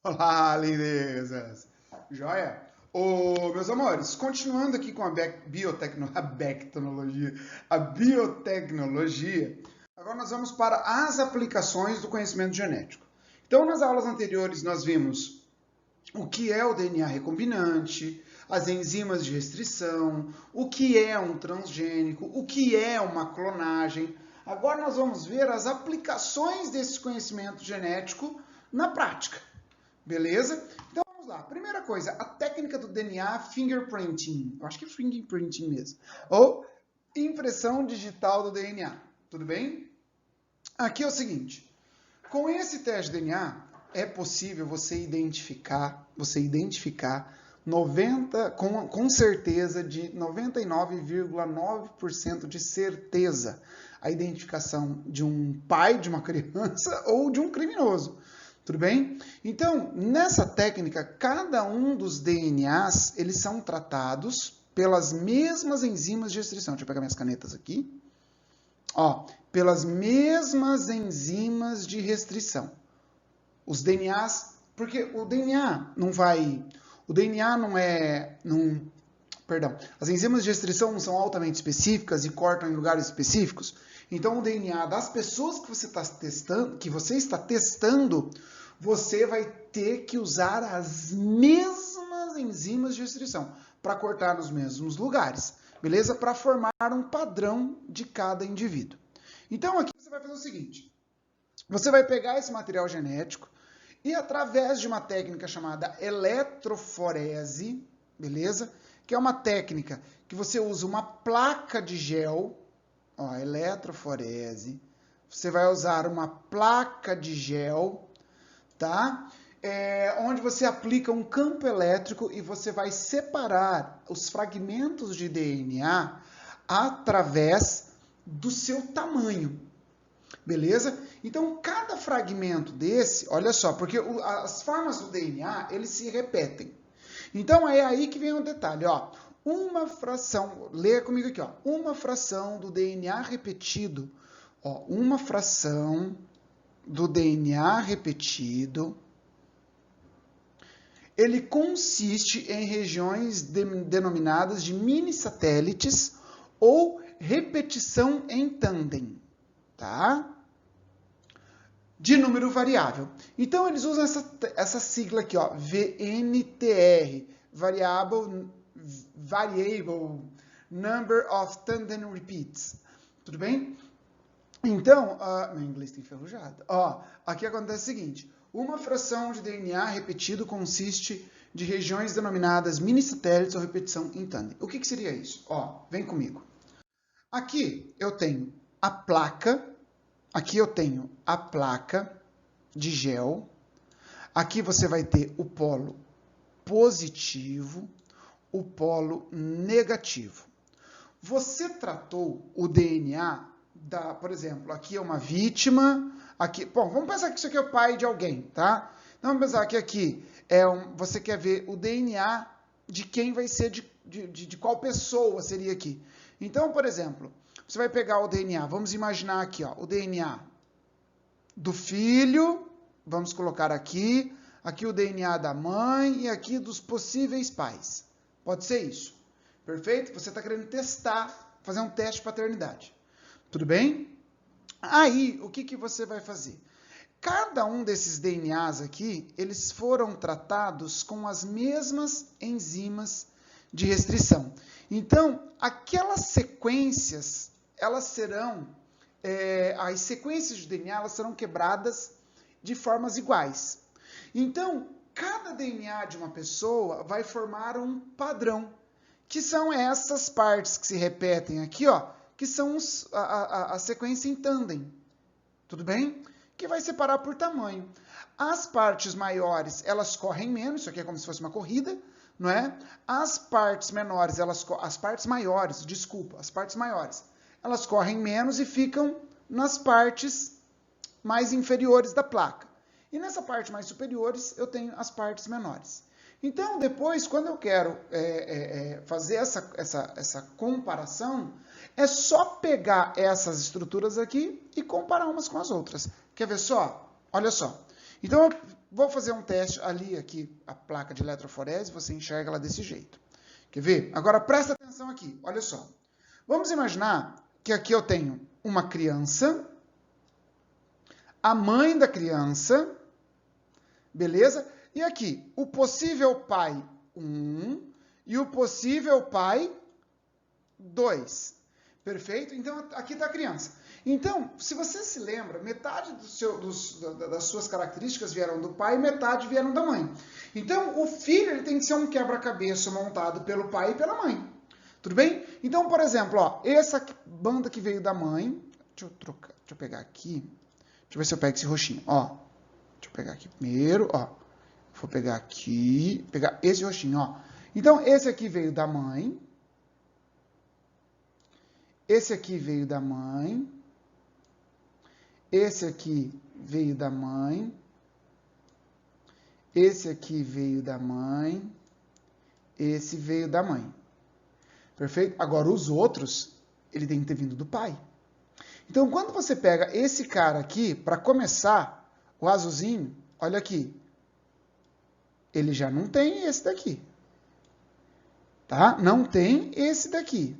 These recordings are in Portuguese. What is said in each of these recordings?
Olá, lindezas! Joia? Meus amores, continuando aqui com a biotecnologia, agora nós vamos para as aplicações do conhecimento genético. Então, nas aulas anteriores, nós vimos o que é o DNA recombinante, as enzimas de restrição, o que é um transgênico, o que é uma clonagem. Agora nós vamos ver as aplicações desse conhecimento genético na prática. Beleza? Então vamos lá. Primeira coisa, a técnica do DNA fingerprinting. Eu acho que é fingerprinting mesmo. Ou impressão digital do DNA. Tudo bem? Aqui é o seguinte. Com esse teste de DNA, é possível você identificar 90, com certeza de 99,9% de certeza a identificação de um pai de uma criança ou de um criminoso. Tudo bem? Então, nessa técnica, cada um dos DNAs, eles são tratados pelas mesmas enzimas de restrição. Deixa eu pegar minhas canetas aqui. Ó, pelas mesmas enzimas de restrição. Os DNAs, porque o DNA não vai... O DNA perdão, as enzimas de restrição não são altamente específicas e cortam em lugares específicos. Então, o DNA das pessoas que você está testando, você vai ter que usar as mesmas enzimas de restrição para cortar nos mesmos lugares, beleza? Para formar um padrão de cada indivíduo. Então, aqui você vai fazer o seguinte. Você vai pegar esse material genético e, através de uma técnica chamada eletroforese, beleza? Que é uma técnica que você usa uma placa de gel, ó, eletroforese. Você vai usar uma placa de gel, tá? Onde você aplica um campo elétrico e você vai separar os fragmentos de DNA através do seu tamanho, beleza? Então, cada fragmento desse, olha só, porque as formas do DNA, eles se repetem. Então, é aí que vem o detalhe, ó. Uma fração, leia comigo aqui, ó. Uma fração do DNA repetido, ó, uma fração do DNA repetido, ele consiste em regiões denominadas de mini-satélites ou repetição em tandem, tá? De número variável. Então, eles usam essa sigla aqui, ó, VNTR, Variable Number of Tandem Repeats. Tudo bem? Então, meu inglês está enferrujado. Ó, aqui acontece o seguinte, uma fração de DNA repetido consiste de regiões denominadas mini-satélites ou repetição em tandem. O que seria isso? Ó, vem comigo. Aqui eu tenho a placa, de gel. Aqui você vai ter o polo positivo, o polo negativo. Você tratou o DNA por exemplo, aqui é uma vítima, aqui, bom, vamos pensar que isso aqui é o pai de alguém, tá? Então, vamos pensar que aqui você quer ver o DNA de quem vai ser, de qual pessoa seria aqui. Então, por exemplo, você vai pegar o DNA, vamos imaginar aqui, ó, o DNA do filho, vamos colocar aqui o DNA da mãe e aqui dos possíveis pais. Pode ser isso. Perfeito? Você está querendo fazer um teste de paternidade. Tudo bem? Aí, o que você vai fazer? Cada um desses DNAs aqui, eles foram tratados com as mesmas enzimas de restrição. Então, aquelas sequências, elas serão, as sequências de DNA, elas serão quebradas de formas iguais. Então, cada DNA de uma pessoa vai formar um padrão, que são essas partes que se repetem aqui, ó, que são a sequência em tandem, tudo bem? Que vai separar por tamanho. As partes maiores, elas correm menos, isso aqui é como se fosse uma corrida, não é? As partes menores, as partes maiores, elas correm menos e ficam nas partes mais inferiores da placa. E nessa parte mais superiores, eu tenho as partes menores. Então, depois, quando eu quero fazer essa comparação, é só pegar essas estruturas aqui e comparar umas com as outras. Quer ver só? Olha só. Então, eu Vou fazer um teste ali, aqui, a placa de eletroforese, você enxerga ela desse jeito. Quer ver? Agora presta atenção aqui, olha só. Vamos imaginar que aqui eu tenho uma criança, a mãe da criança, beleza? E aqui, o possível pai 1 e o possível pai 2. Perfeito? Então, aqui está a criança. Então, se você se lembra, metade das suas características vieram do pai e metade vieram da mãe. Então, o filho ele tem que ser um quebra-cabeça montado pelo pai e pela mãe. Tudo bem? Então, por exemplo, ó, essa banda que veio da mãe... Deixa eu pegar aqui. Deixa eu ver se eu pego esse roxinho. Ó, deixa eu pegar aqui primeiro, ó. Vou pegar aqui, pegar esse roxinho, ó. Então, esse aqui veio da mãe. Esse aqui veio da mãe. Esse aqui veio da mãe. Esse aqui veio da mãe. Esse veio da mãe. Perfeito? Agora, os outros, ele tem que ter vindo do pai. Então, quando você pega esse cara aqui, para começar, o azulzinho, olha aqui. Ele já não tem esse daqui. Tá? Não tem esse daqui.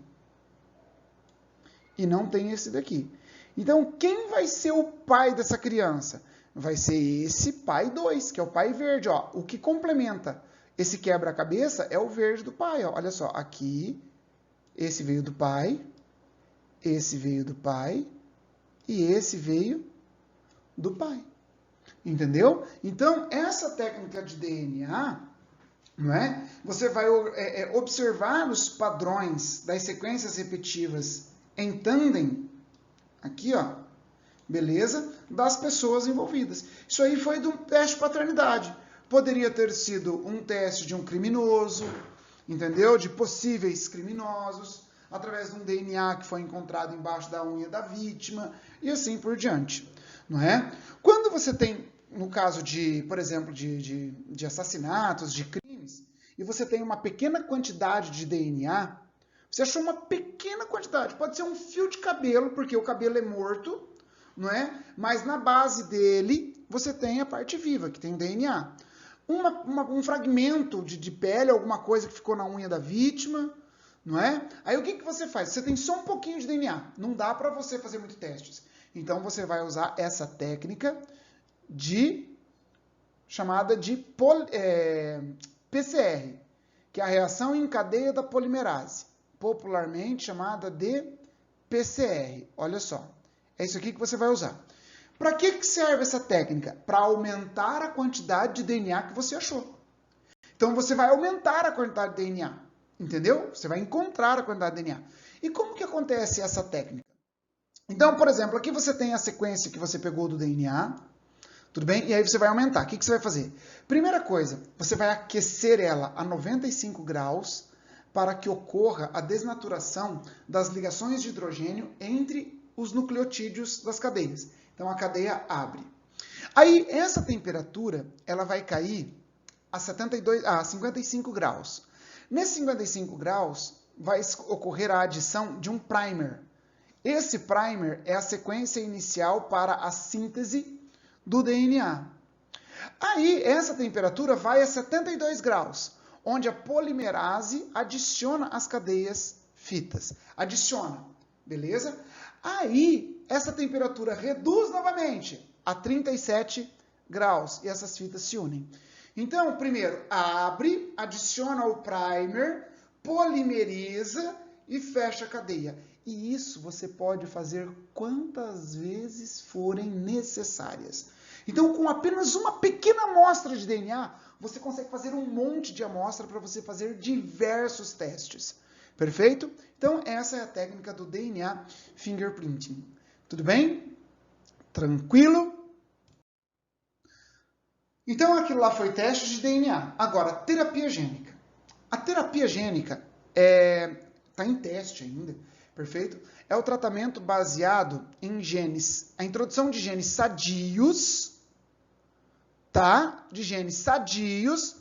E não tem esse daqui. Então, quem vai ser o pai dessa criança? Vai ser esse pai 2, que é o pai verde. Ó. O que complementa esse quebra-cabeça é o verde do pai. Ó. Olha só, aqui, esse veio do pai, esse veio do pai e esse veio do pai. Entendeu? Então, essa técnica de DNA, não é? Você vai observar os padrões das sequências repetitivas em tandem, aqui, ó, beleza? Das pessoas envolvidas. Isso aí foi de um teste de paternidade. Poderia ter sido um teste de um criminoso, entendeu? De possíveis criminosos, através de um DNA que foi encontrado embaixo da unha da vítima, e assim por diante, não é? Quando você tem, no caso de, por exemplo, de assassinatos, de crimes, e você tem uma pequena quantidade de DNA, você achou uma pequena quantidade, pode ser um fio de cabelo, porque o cabelo é morto, não é? Mas na base dele, você tem a parte viva, que tem o DNA. Um fragmento de pele, alguma coisa que ficou na unha da vítima, não é? Aí o que você faz? Você tem só um pouquinho de DNA, não dá para você fazer muitos testes. Então você vai usar essa técnica chamada de PCR, que é a reação em cadeia da polimerase, popularmente chamada de PCR. Olha só, é isso aqui que você vai usar. Para que serve essa técnica? Para aumentar a quantidade de DNA que você achou. Então você vai aumentar a quantidade de DNA, entendeu? Você vai encontrar a quantidade de DNA. E como que acontece essa técnica? Então, por exemplo, aqui você tem a sequência que você pegou do DNA, tudo bem? E aí você vai aumentar. O que você vai fazer? Primeira coisa, você vai aquecer ela a 95 graus para que ocorra a desnaturação das ligações de hidrogênio entre os nucleotídeos das cadeias. Então, a cadeia abre. Aí, essa temperatura, ela vai cair a 55 graus. Nesses 55 graus, vai ocorrer a adição de um primer. Esse primer é a sequência inicial para a síntese do DNA. Aí, essa temperatura vai a 72 graus, onde a polimerase adiciona as cadeias fitas. Adiciona, beleza? Aí, essa temperatura reduz novamente a 37 graus e essas fitas se unem. Então, primeiro, abre, adiciona o primer, polimeriza e fecha a cadeia. E isso você pode fazer quantas vezes forem necessárias. Então, com apenas uma pequena amostra de DNA, você consegue fazer um monte de amostra para você fazer diversos testes. Perfeito? Então, essa é a técnica do DNA fingerprinting. Tudo bem? Tranquilo? Então, aquilo lá foi teste de DNA. Agora, terapia gênica. A terapia gênica está em teste ainda, perfeito? É o tratamento baseado em genes, a introdução de genes sadios, tá? De genes sadios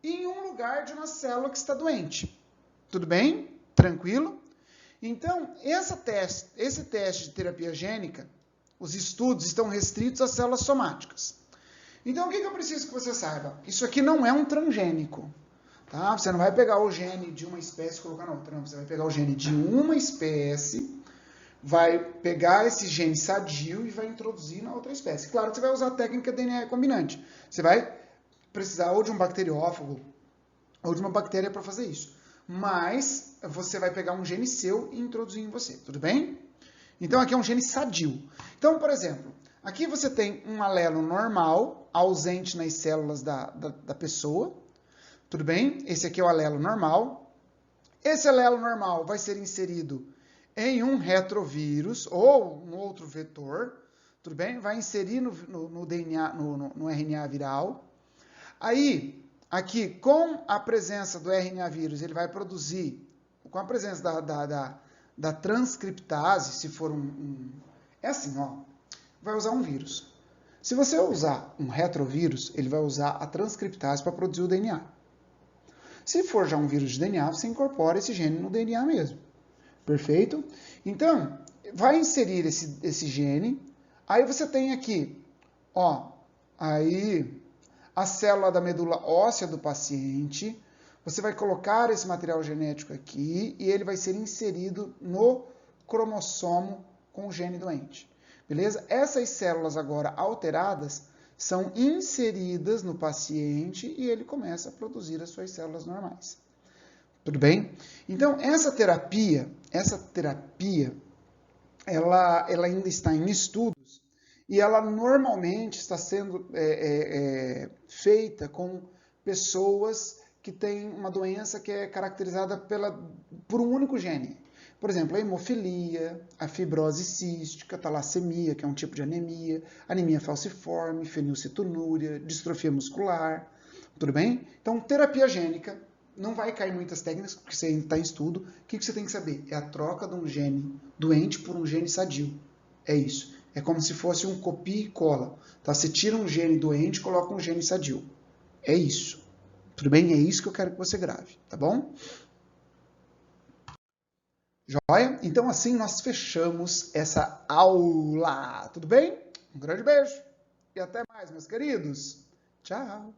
em um lugar de uma célula que está doente. Tudo bem? Tranquilo? Então, esse teste de terapia gênica, os estudos estão restritos às células somáticas. Então, o que eu preciso que você saiba? Isso aqui não é um transgênico. Tá? Você não vai pegar o gene de uma espécie e colocar na outra. Não, você vai pegar o gene de uma espécie, vai pegar esse gene sadio e vai introduzir na outra espécie. Claro que você vai usar a técnica DNA recombinante. Você vai precisar ou de um bacteriófago ou de uma bactéria para fazer isso. Mas você vai pegar um gene seu e introduzir em você, tudo bem? Então aqui é um gene sadio. Então, por exemplo, aqui você tem um alelo normal, ausente nas células da pessoa, tudo bem? Esse aqui é o alelo normal. Esse alelo normal vai ser inserido em um retrovírus ou um outro vetor, tudo bem? Vai inserir no DNA, no RNA viral. Aí, aqui, com a presença do RNA vírus, ele vai produzir, com a presença da transcriptase, se for é assim, ó, vai usar um vírus. Se você usar um retrovírus, ele vai usar a transcriptase para produzir o DNA. Se for já um vírus de DNA, você incorpora esse gene no DNA mesmo. Perfeito? Então, vai inserir esse gene. Aí você tem aqui, ó, aí a célula da medula óssea do paciente. Você vai colocar esse material genético aqui e ele vai ser inserido no cromossomo com o gene doente. Beleza? Essas células agora alteradas são inseridas no paciente e ele começa a produzir as suas células normais. Tudo bem? Então, essa terapia, ela ainda está em estudos e ela normalmente está sendo feita com pessoas que têm uma doença que é caracterizada por um único gene. Por exemplo, a hemofilia, a fibrose cística, a talassemia, que é um tipo de anemia falciforme, fenilcetonúria, distrofia muscular, tudo bem? Então, terapia gênica, não vai cair muitas técnicas, porque você ainda está em estudo. O que você tem que saber? É a troca de um gene doente por um gene sadio. É isso. É como se fosse um copia e cola. Tá? Você tira um gene doente e coloca um gene sadio. É isso. Tudo bem? É isso que eu quero que você grave, tá bom? Joia? Então, assim nós fechamos essa aula. Tudo bem? Um grande beijo e até mais, meus queridos. Tchau!